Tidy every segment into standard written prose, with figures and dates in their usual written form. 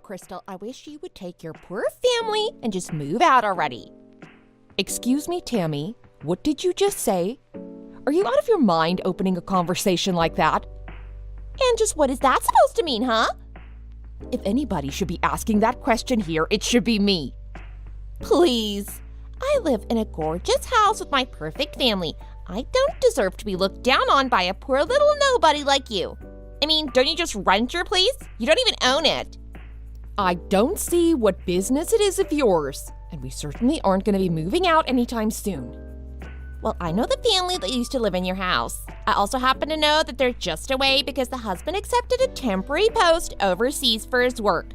Crystal, I wish you would take your poor family and just move out already. Excuse me, Tammy, what did you just say? Are you out of your mind opening a conversation like that? And just what is that supposed to mean, huh? If anybody should be asking that question here, it should be me. Please. I live in a gorgeous house with my perfect family. I don't deserve to be looked down on by a poor little nobody like you. I mean, don't you just rent your place? You don't even own it. I don't see what business it is of yours, and we certainly aren't going to be moving out anytime soon. Well, I know the family that used to live in your house. I also happen to know that they're just away because the husband accepted a temporary post overseas for his work.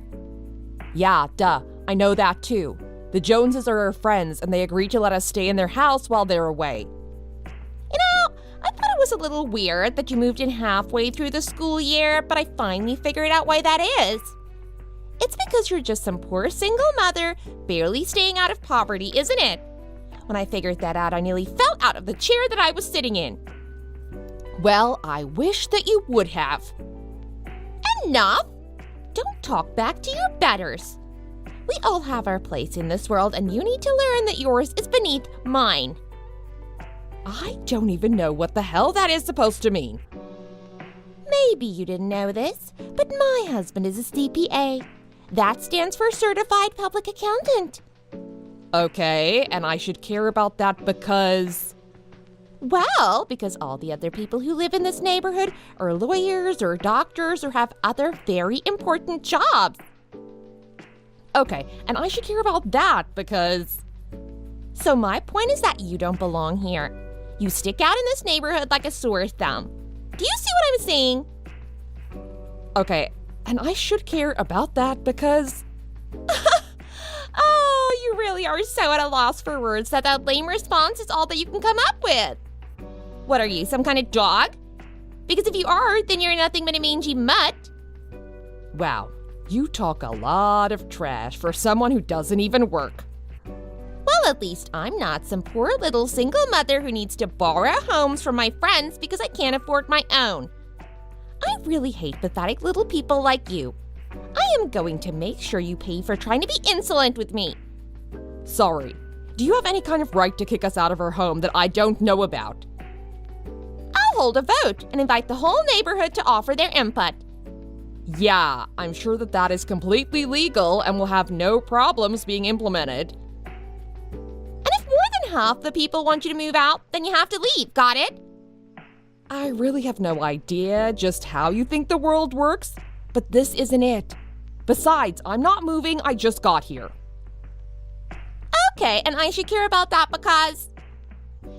Yeah, duh. I know that too. The Joneses are our friends, and they agreed to let us stay in their house while they're away. I thought it was a little weird that you moved in halfway through the school year, but I finally figured out why that is. It's because you're just some poor single mother, barely staying out of poverty, isn't it? When I figured that out, I nearly fell out of the chair that I was sitting in. Well, I wish that you would have. Enough! Don't talk back to your betters. We all have our place in this world, and you need to learn that yours is beneath mine. I don't even know what the hell that is supposed to mean. Maybe you didn't know this, but my husband is a CPA. That stands for Certified Public Accountant. Okay, and I should care about that because... Well, because all the other people who live in this neighborhood are lawyers or doctors or have other very important jobs. Okay, and I should care about that because... So my point is that you don't belong here. You stick out in this neighborhood like a sore thumb. Do you see what I'm saying? Okay, and I should care about that because... Oh, you really are so at a loss for words that lame response is all that you can come up with. What are you, some kind of dog? Because if you are, then you're nothing but a mangy mutt. Wow, you talk a lot of trash for someone who doesn't even work. Well, at least I'm not some poor little single mother who needs to borrow homes from my friends because I can't afford my own. I really hate pathetic little people like you. I am going to make sure you pay for trying to be insolent with me. Sorry. Do you have any kind of right to kick us out of our home that I don't know about? I'll hold a vote and invite the whole neighborhood to offer their input. Yeah, I'm sure that is completely legal and will have no problems being implemented. And if more than half the people want you to move out, then you have to leave, got it? I really have no idea just how you think the world works, but this isn't it. Besides, I'm not moving, I just got here. Okay, and I should care about that because...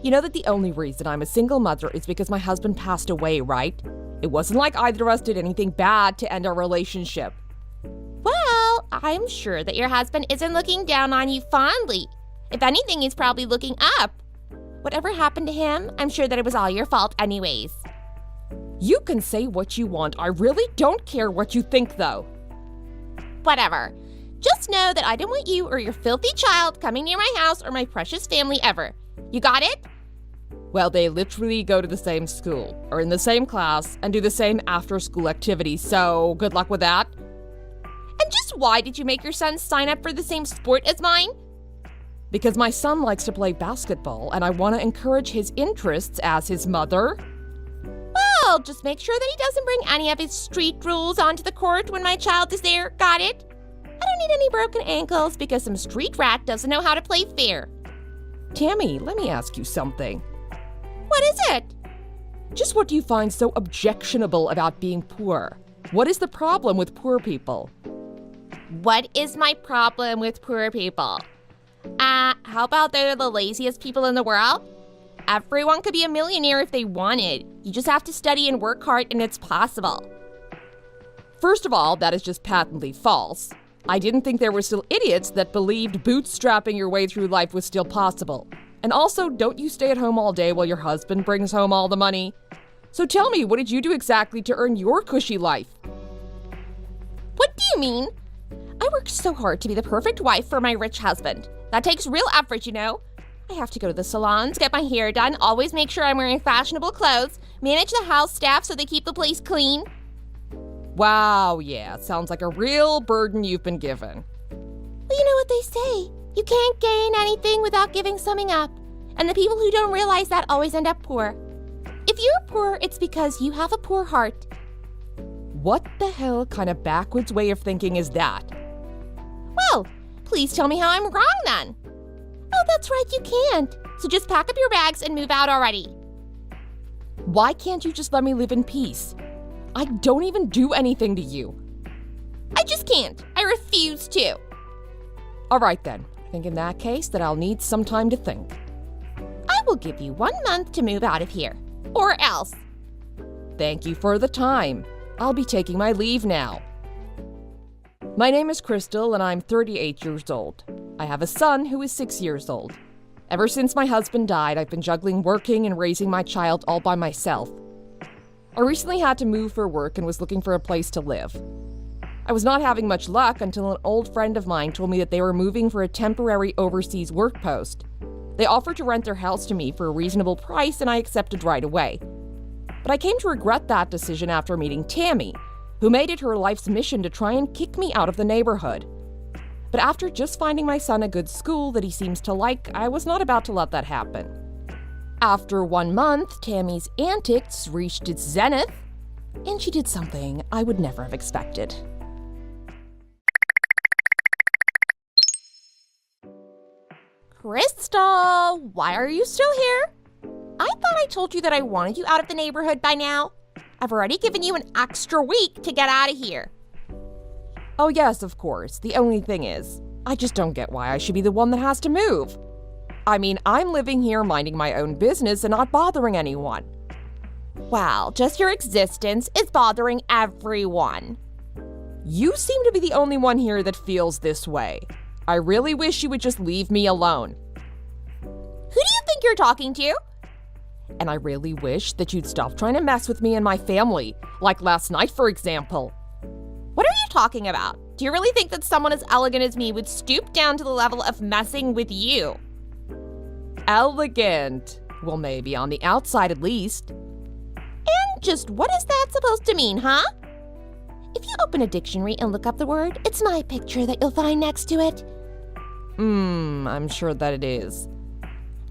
You know that the only reason I'm a single mother is because my husband passed away, right? It wasn't like either of us did anything bad to end our relationship. Well, I'm sure that your husband isn't looking down on you fondly. If anything, he's probably looking up. Whatever happened to him, I'm sure that it was all your fault anyways. You can say what you want. I really don't care what you think, though. Whatever. Just know that I don't want you or your filthy child coming near my house or my precious family ever. You got it? Well, they literally go to the same school, or in the same class, and do the same after-school activities, so good luck with that. And just why did you make your son sign up for the same sport as mine? Because my son likes to play basketball, and I want to encourage his interests as his mother. Well, just make sure that he doesn't bring any of his street rules onto the court when my child is there, got it? I don't need any broken ankles because some street rat doesn't know how to play fair. Tammy, let me ask you something. What is it? Just what do you find so objectionable about being poor? What is the problem with poor people? What is my problem with poor people? How about they're the laziest people in the world? Everyone could be a millionaire if they wanted. You just have to study and work hard and it's possible. First of all, that is just patently false. I didn't think there were still idiots that believed bootstrapping your way through life was still possible. And also, don't you stay at home all day while your husband brings home all the money? So tell me, what did you do exactly to earn your cushy life? What do you mean? I worked so hard to be the perfect wife for my rich husband. That takes real effort, you know. I have to go to the salons, get my hair done, always make sure I'm wearing fashionable clothes, manage the house staff so they keep the place clean. Wow, yeah, sounds like a real burden you've been given. Well, you know what they say. You can't gain anything without giving something up. And the people who don't realize that always end up poor. If you're poor, it's because you have a poor heart. What the hell kind of backwards way of thinking is that? Well, please tell me how I'm wrong then. Oh, that's right, you can't. So just pack up your bags and move out already. Why can't you just let me live in peace? I don't even do anything to you. I just can't. I refuse to. All right then. I think in that case that I'll need some time to think. I will give you 1 month to move out of here. Or else. Thank you for the time. I'll be taking my leave now. My name is Crystal and I'm 38 years old. I have a son who is 6 years old. Ever since my husband died, I've been juggling working and raising my child all by myself. I recently had to move for work and was looking for a place to live. I was not having much luck until an old friend of mine told me that they were moving for a temporary overseas work post. They offered to rent their house to me for a reasonable price and I accepted right away. But I came to regret that decision after meeting Tammy, who made it her life's mission to try and kick me out of the neighborhood. But after just finding my son a good school that he seems to like, I was not about to let that happen. After 1 month, Tammy's antics reached its zenith, and she did something I would never have expected. Crystal, why are you still here? I thought I told you that I wanted you out of the neighborhood by now. I've already given you an extra week to get out of here. Oh yes, of course. The only thing is, I just don't get why I should be the one that has to move. I mean, I'm living here minding my own business and not bothering anyone. Well, just your existence is bothering everyone. You seem to be the only one here that feels this way. I really wish you would just leave me alone. Who do you think you're talking to? And I really wish that you'd stop trying to mess with me and my family, like last night, for example. What are you talking about? Do you really think that someone as elegant as me would stoop down to the level of messing with you? Elegant? Well, maybe on the outside at least. And just what is that supposed to mean, huh? If you open a dictionary and look up the word, it's my picture that you'll find next to it. I'm sure that it is.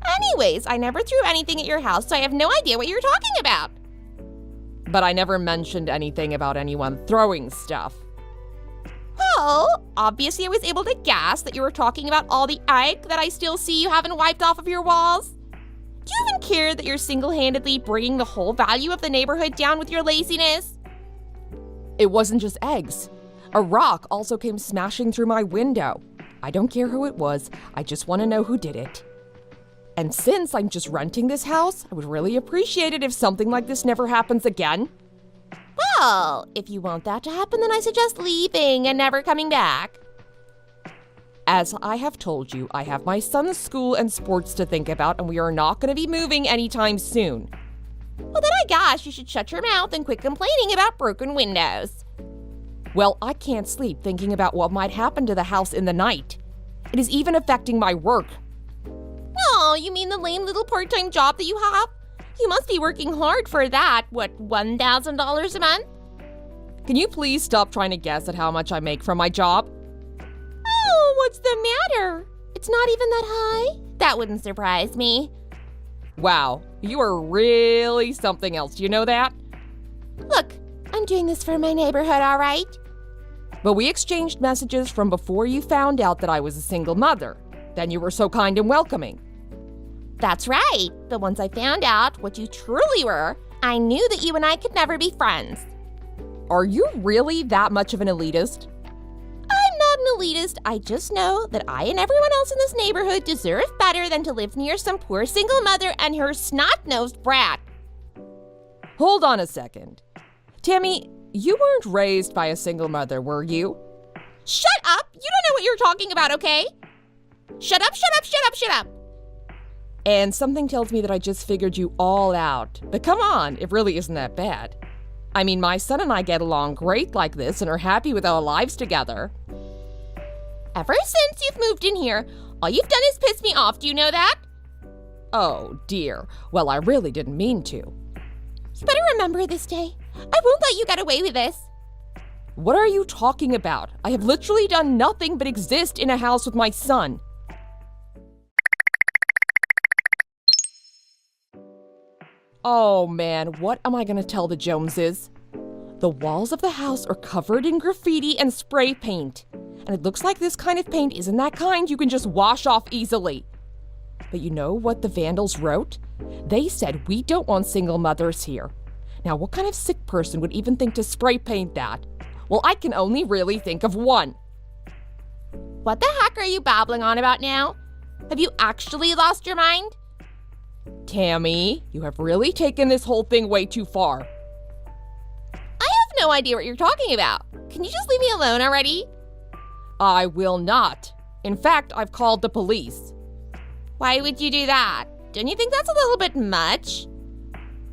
Anyways, I never threw anything at your house, so I have no idea what you're talking about. But I never mentioned anything about anyone throwing stuff. Well, obviously I was able to guess that you were talking about all the egg that I still see you haven't wiped off of your walls. Do you even care that you're single-handedly bringing the whole value of the neighborhood down with your laziness? It wasn't just eggs. A rock also came smashing through my window. I don't care who it was, I just want to know who did it. And since I'm just renting this house, I would really appreciate it if something like this never happens again. Well, if you want that to happen, then I suggest leaving and never coming back. As I have told you, I have my son's school and sports to think about, and we are not going to be moving anytime soon. Well, then I guess you should shut your mouth and quit complaining about broken windows. Well, I can't sleep thinking about what might happen to the house in the night. It is even affecting my work. Oh, you mean the lame little part-time job that you have? You must be working hard for that, what, $1,000 a month? Can you please stop trying to guess at how much I make from my job? Oh, what's the matter? It's not even that high? That wouldn't surprise me. Wow, you are really something else, do you know that? Look, I'm doing this for my neighborhood, all right? But we exchanged messages from before you found out that I was a single mother. Then you were so kind and welcoming. That's right. But once I found out what you truly were, I knew that you and I could never be friends. Are you really that much of an elitist? I'm not an elitist. I just know that I and everyone else in this neighborhood deserve better than to live near some poor single mother and her snot-nosed brat. Hold on a second. Tammy, you weren't raised by a single mother, were you? Shut up! You don't know what you're talking about, okay? Shut up, shut up, shut up, shut up! And something tells me that I just figured you all out. But come on, it really isn't that bad. I mean, my son and I get along great like this and are happy with our lives together. Ever since you've moved in here, all you've done is piss me off, do you know that? Oh, dear. Well, I really didn't mean to. You better remember this day. I won't let you get away with this. What are you talking about? I have literally done nothing but exist in a house with my son. Oh man, what am I gonna tell the Joneses? The walls of the house are covered in graffiti and spray paint. And it looks like this kind of paint isn't that kind you can just wash off easily. But you know what the vandals wrote? They said we don't want single mothers here. Now, what kind of sick person would even think to spray paint that? Well, I can only really think of one. What the heck are you babbling on about now? Have you actually lost your mind? Tammy, you have really taken this whole thing way too far. I have no idea what you're talking about. Can you just leave me alone already? I will not. In fact, I've called the police. Why would you do that? Don't you think that's a little bit much?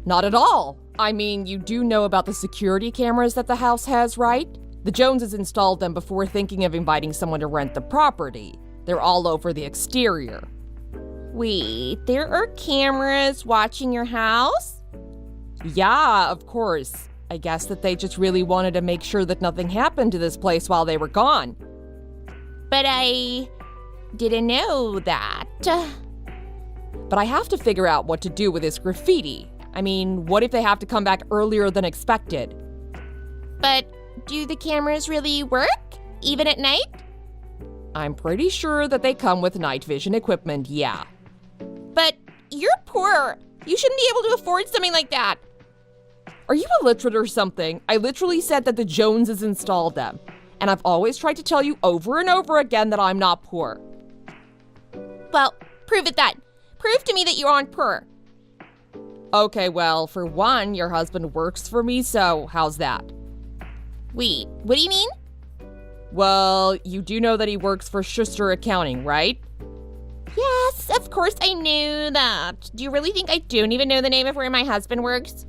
Not at all. I mean, you do know about the security cameras that the house has, right? The Joneses installed them before thinking of inviting someone to rent the property. They're all over the exterior. Wait, there are cameras watching your house? Yeah, of course. I guess that they just really wanted to make sure that nothing happened to this place while they were gone. But I didn't know that. But I have to figure out what to do with this graffiti. I mean, what if they have to come back earlier than expected? But do the cameras really work, even at night? I'm pretty sure that they come with night vision equipment, yeah. But you're poor. You shouldn't be able to afford something like that. Are you illiterate or something? I literally said that the Joneses installed them. And I've always tried to tell you over and over again that I'm not poor. Well, prove it then. Prove to me that you aren't poor. Okay, well, for one, your husband works for me, so how's that? Wait, what do you mean? Well, you do know that he works for Schuster Accounting, right? Yes, of course I knew that. Do you really think I don't even know the name of where my husband works?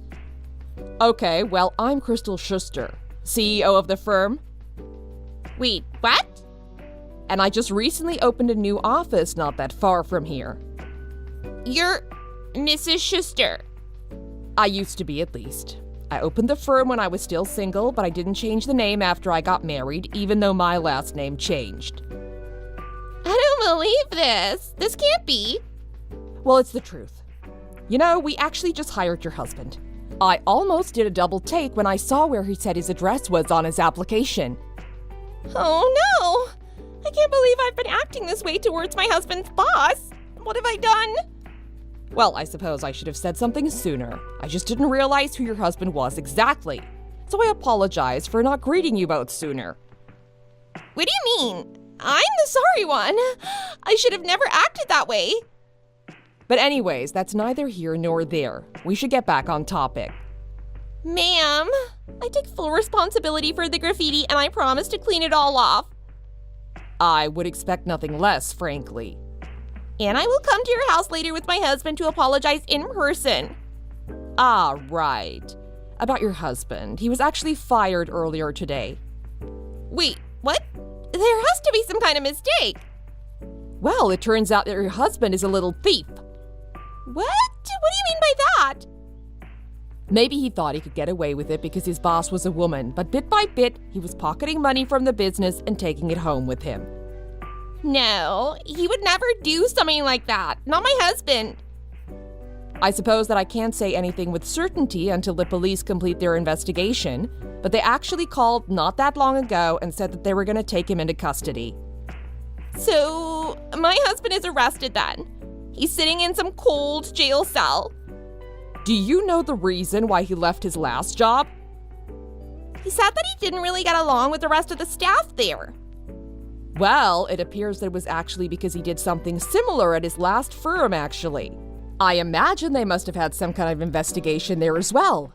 Okay, well, I'm Crystal Schuster, CEO of the firm. Wait, what? And I just recently opened a new office not that far from here. You're Mrs. Schuster. I used to be, at least. I opened the firm when I was still single, but I didn't change the name after I got married, even though my last name changed. I don't believe this. This can't be. Well, it's the truth. You know, we actually just hired your husband. I almost did a double take when I saw where he said his address was on his application. Oh no! I can't believe I've been acting this way towards my husband's boss. What have I done? Well, I suppose I should have said something sooner. I just didn't realize who your husband was exactly. So I apologize for not greeting you both sooner. What do you mean? I'm the sorry one. I should have never acted that way. But anyways, that's neither here nor there. We should get back on topic. Ma'am, I take full responsibility for the graffiti and I promise to clean it all off. I would expect nothing less, frankly. And I will come to your house later with my husband to apologize in person. Ah, right. About your husband. He was actually fired earlier today. Wait, what? There has to be some kind of mistake. Well, it turns out that your husband is a little thief. What? What do you mean by that? Maybe he thought he could get away with it because his boss was a woman, but bit by bit, he was pocketing money from the business and taking it home with him. No, he would never do something like that. Not my husband. I suppose that I can't say anything with certainty until the police complete their investigation, but they actually called not that long ago and said that they were going to take him into custody. So, my husband is arrested then. He's sitting in some cold jail cell. Do you know the reason why he left his last job? He said that he didn't really get along with the rest of the staff there. Well, it appears that it was actually because he did something similar at his last firm, actually. I imagine they must have had some kind of investigation there as well.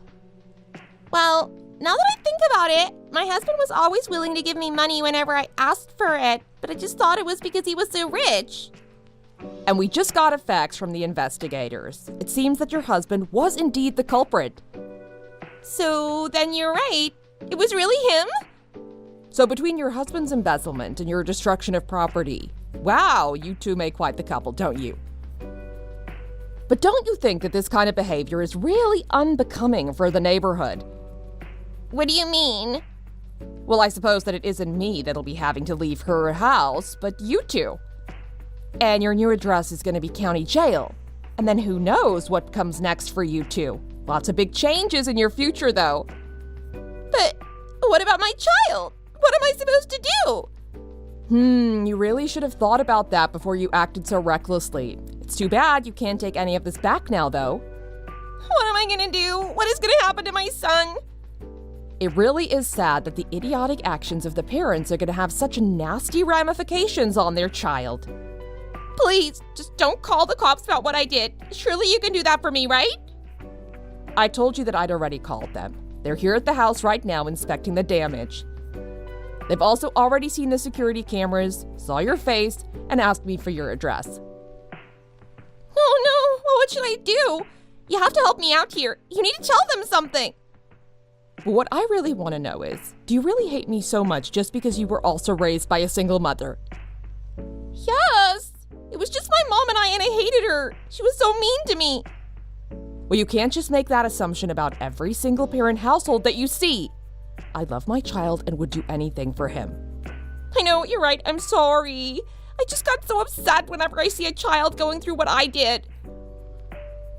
Well, now that I think about it, my husband was always willing to give me money whenever I asked for it, but I just thought it was because he was so rich. And we just got facts from the investigators. It seems that your husband was indeed the culprit. So then you're right. It was really him? So between your husband's embezzlement and your destruction of property, wow, you two make quite the couple, don't you? But don't you think that this kind of behavior is really unbecoming for the neighborhood? What do you mean? Well, I suppose that it isn't me that'll be having to leave her house, but you two. And your new address is going to be county jail. And then who knows what comes next for you two. Lots of big changes in your future, though. But what about my child? What am I supposed to do? You really should have thought about that before you acted so recklessly. It's too bad you can't take any of this back now, though. What am I gonna do? What is gonna happen to my son? It really is sad that the idiotic actions of the parents are going to have such nasty ramifications on their child. Please, just don't call the cops about what I did. Surely you can do that for me, right? I told you that I'd already called them. They're here at the house right now inspecting the damage. They've also already seen the security cameras, saw your face, and asked me for your address. Oh no, well, what should I do? You have to help me out here. You need to tell them something. But what I really want to know is, do you really hate me so much just because you were also raised by a single mother? Yes. It was just my mom and I hated her. She was so mean to me. Well, you can't just make that assumption about every single parent household that you see. I love my child and would do anything for him. I know, you're right. I'm sorry. I just got so upset whenever I see a child going through what I did.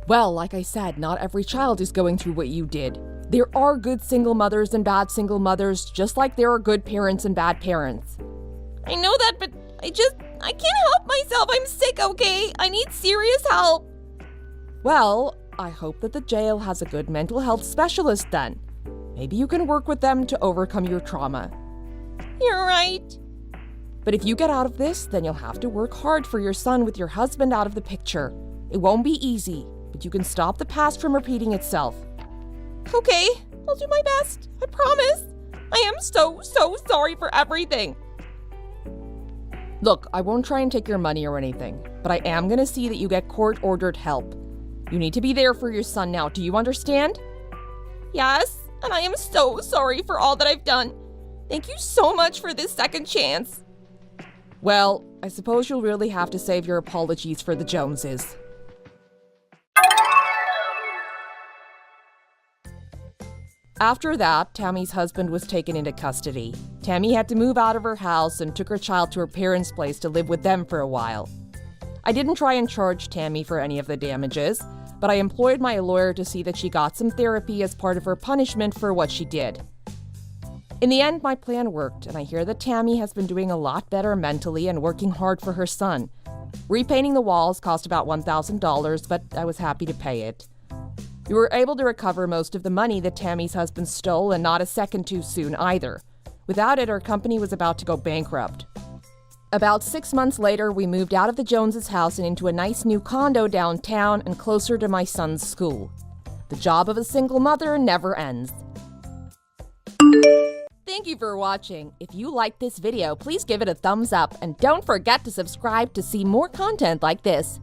Well, like I said, not every child is going through what you did. There are good single mothers and bad single mothers, just like there are good parents and bad parents. I know that, but I can't help myself. I'm sick, okay? I need serious help. Well, I hope that the jail has a good mental health specialist then. Maybe you can work with them to overcome your trauma. You're right. But if you get out of this, then you'll have to work hard for your son with your husband out of the picture. It won't be easy, but you can stop the past from repeating itself. Okay, I'll do my best. I promise. I am so sorry for everything. Look, I won't try and take your money or anything, but I am going to see that you get court-ordered help. You need to be there for your son now. Do you understand? Yes, and I am so sorry for all that I've done. Thank you so much for this second chance. Well, I suppose you'll really have to save your apologies for the Joneses. After that, Tammy's husband was taken into custody. Tammy had to move out of her house and took her child to her parents' place to live with them for a while. I didn't try and charge Tammy for any of the damages, but I employed my lawyer to see that she got some therapy as part of her punishment for what she did. In the end, my plan worked, and I hear that Tammy has been doing a lot better mentally and working hard for her son. Repainting the walls cost about $1,000, but I was happy to pay it. We were able to recover most of the money that Tammy's husband stole, and not a second too soon either. Without it, our company was about to go bankrupt. About 6 months later, we moved out of the Joneses' house and into a nice new condo downtown and closer to my son's school. The job of a single mother never ends. Thank you for watching. If you liked this video, please give it a thumbs up and don't forget to subscribe to see more content like this.